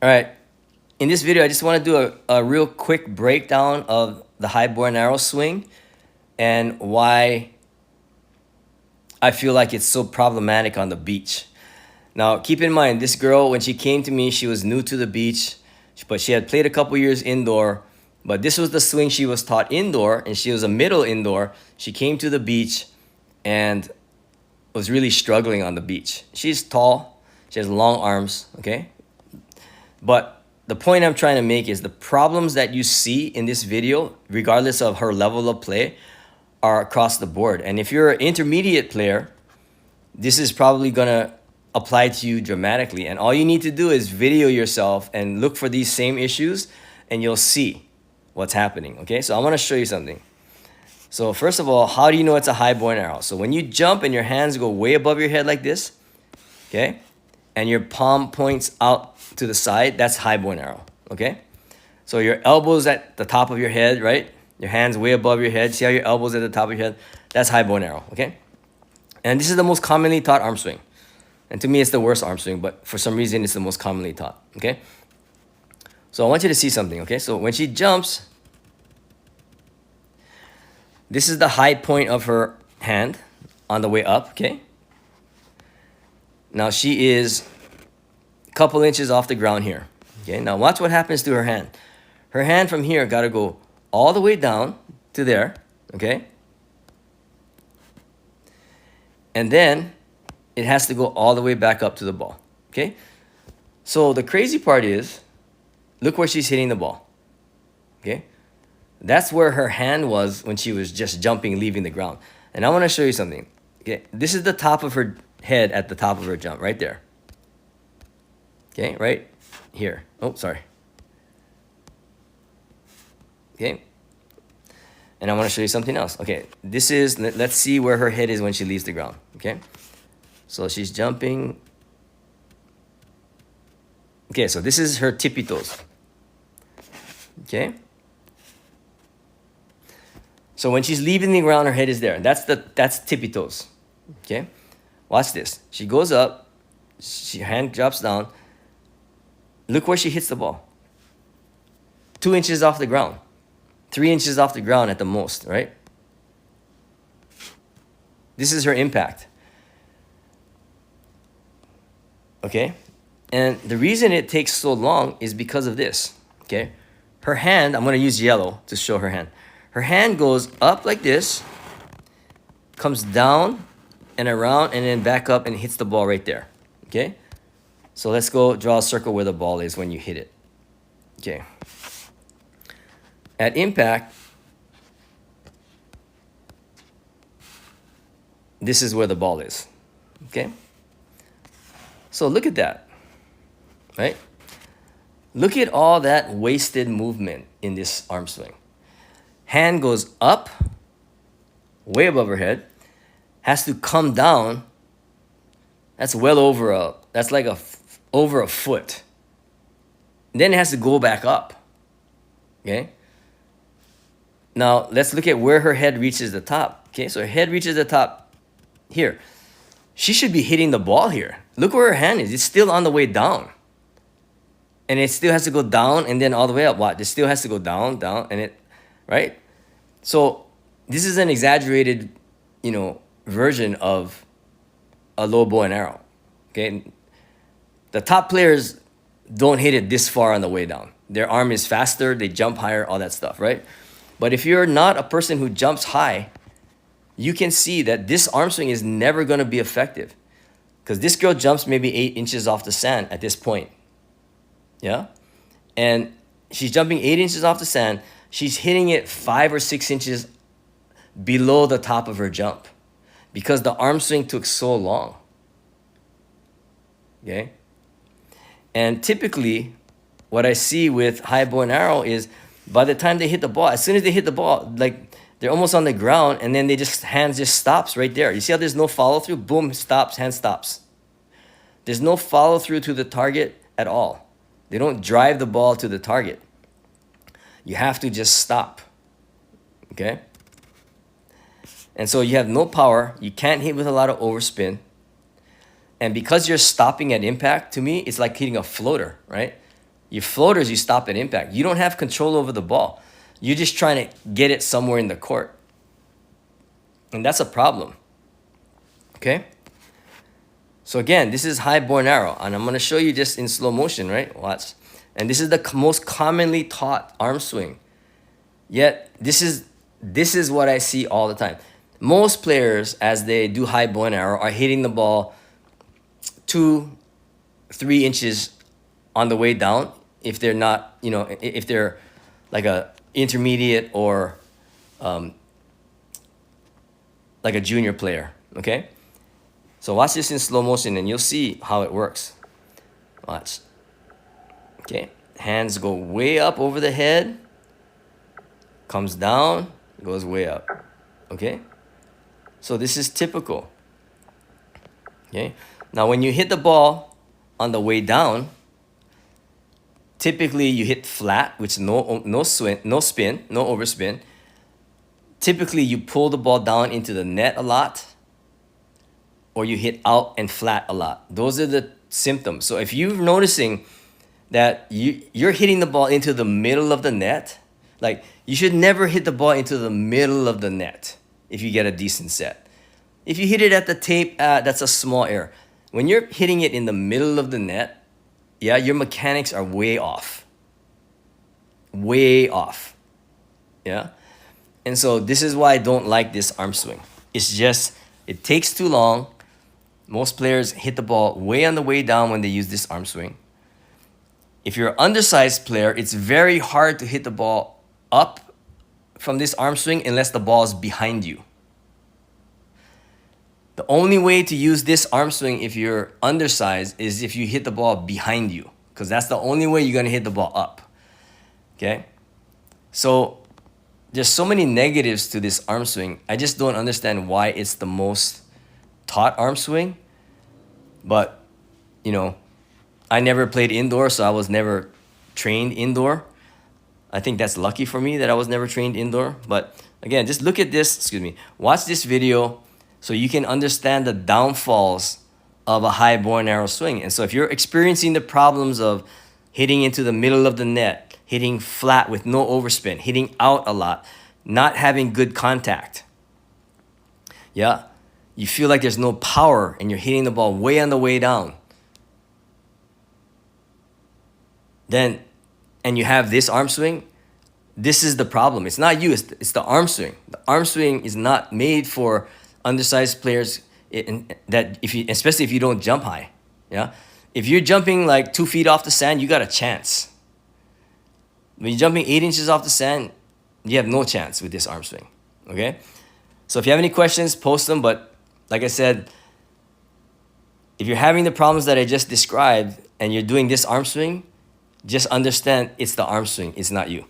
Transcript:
All right, in this video, I just want to do a real quick breakdown of the high bow and arrow swing and why I feel like it's so problematic on the beach. Now, keep in mind, this girl, when she came to me, she was new to the beach, but she had played a couple years indoor, but this was the swing she was taught indoor, and she was a middle indoor. She came to the beach and was really struggling on the beach. She's tall, she has long arms, okay? But the point I'm trying to make is the problems that you see in this video, regardless of her level of play, are across the board. And if you're an intermediate player, this is probably gonna apply to you dramatically. And all you need to do is video yourself and look for these same issues and you'll see what's happening, okay? So I wanna show you something. So first of all, how do you know it's a high bow and arrow? So when you jump and your hands go way above your head like this, okay? And your palm points out to the side, that's high bow and arrow, okay? So your elbows at the top of your head, right? Your hands way above your head. See how your elbows at the top of your head? That's high bow and arrow, okay? And this is the most commonly taught arm swing. And to me, it's the worst arm swing, but for some reason, it's the most commonly taught, okay? So I want you to see something, okay? So when she jumps, this is the high point of her hand on the way up, okay? Now she is a couple inches off the ground here, okay? Now watch what happens to her hand. Her hand from here got to go all the way down to there, okay? And then it has to go all the way back up to the ball, okay? So the crazy part is, look where she's hitting the ball, okay? That's where her hand was when she was just jumping, leaving the ground. And I want to show you something, okay? This is the top of her head at the top of her jump, right there. Okay, right here. Oh, sorry. Okay. And I want to show you something else. Okay, this is, let's see where her head is when she leaves the ground, okay? So she's jumping. Okay, so this is her tippy toes, okay? So when she's leaving the ground, her head is there. That's tippy toes, okay? Watch this. She goes up, her hand drops down. Look where she hits the ball. 2 inches off the ground. 3 inches off the ground at the most, right? This is her impact. Okay? And the reason it takes so long is because of this, okay? Her hand, I'm going to use yellow to show her hand. Her hand goes up like this, comes down and around, and then back up and hits the ball right there, okay? So let's go draw a circle where the ball is when you hit it, okay? At impact, this is where the ball is, okay? So look at that, right? Look at all that wasted movement in this arm swing. Hand goes up, way above her head, has to come down. That's well over that's like over a foot. Then it has to go back up, okay? Now, let's look at where her head reaches the top, okay? So her head reaches the top here. She should be hitting the ball here. Look where her hand is. It's still on the way down. And it still has to go down and then all the way up. What? It still has to go down, down, and it, right? So this is an exaggerated, version of a low bow and arrow, okay? The top players don't hit it this far on the way down. Their arm is faster, they jump higher, all that stuff, right? But if you're not a person who jumps high, you can see that this arm swing is never going to be effective because this girl jumps maybe 8 inches off the sand at this point, yeah? And she's jumping 8 inches off the sand. She's hitting it 5 or 6 inches below the top of her jump because the arm swing took so long, okay? And typically, what I see with high bow and arrow is by the time they hit the ball, as soon as they hit the ball, like they're almost on the ground and then hands just stops right there. You see how there's no follow through? Boom, stops, hand stops. There's no follow through to the target at all. They don't drive the ball to the target. You have to just stop, okay? And so you have no power. You can't hit with a lot of overspin. And because you're stopping at impact, to me, it's like hitting a floater, right? Your floaters, you stop at impact. You don't have control over the ball. You're just trying to get it somewhere in the court. And that's a problem. Okay? So again, this is high born arrow. And I'm going to show you just in slow motion, right? Watch. And this is the most commonly taught arm swing. Yet, this is what I see all the time. Most players, as they do high bow and arrow, are hitting the ball 2-3 inches on the way down. If they're not, if they're like a intermediate or like a junior player, okay? So watch this in slow motion and you'll see how it works. Watch. Okay, hands go way up over the head, comes down, goes way up, okay? So this is typical, okay? Now when you hit the ball on the way down, typically you hit flat, which no spin, no overspin. Typically you pull the ball down into the net a lot, or you hit out and flat a lot. Those are the symptoms. So if you're noticing that you're hitting the ball into the middle of the net, like you should never hit the ball into the middle of the net if you get a decent set. If you hit it at the tape, that's a small error. When you're hitting it in the middle of the net, yeah, your mechanics are way off. Way off. Yeah? And so this is why I don't like this arm swing. It's just, it takes too long. Most players hit the ball way on the way down when they use this arm swing. If you're an undersized player, it's very hard to hit the ball up from this arm swing unless the ball is behind you. The only way to use this arm swing if you're undersized is if you hit the ball behind you, because that's the only way you're going to hit the ball up. Okay? So there's so many negatives to this arm swing. I just don't understand why it's the most taught arm swing. But, I never played indoor, so I was never trained indoor. I think that's lucky for me that I was never trained indoor. But again, just look at this, watch this video so you can understand the downfalls of a high bow and arrow swing. And so if you're experiencing the problems of hitting into the middle of the net, hitting flat with no overspin, hitting out a lot, not having good contact, yeah, you feel like there's no power and you're hitting the ball way on the way down, then, and you have this arm swing, this is the problem. It's not you, it's the arm swing. The arm swing is not made for undersized players, especially if you don't jump high. Yeah, if you're jumping like 2 feet off the sand, you got a chance. When you're jumping 8 inches off the sand, you have no chance with this arm swing. Okay, so if you have any questions, post them. But like I said, if you're having the problems that I just described and you're doing this arm swing, just understand it's the arm swing, it's not you.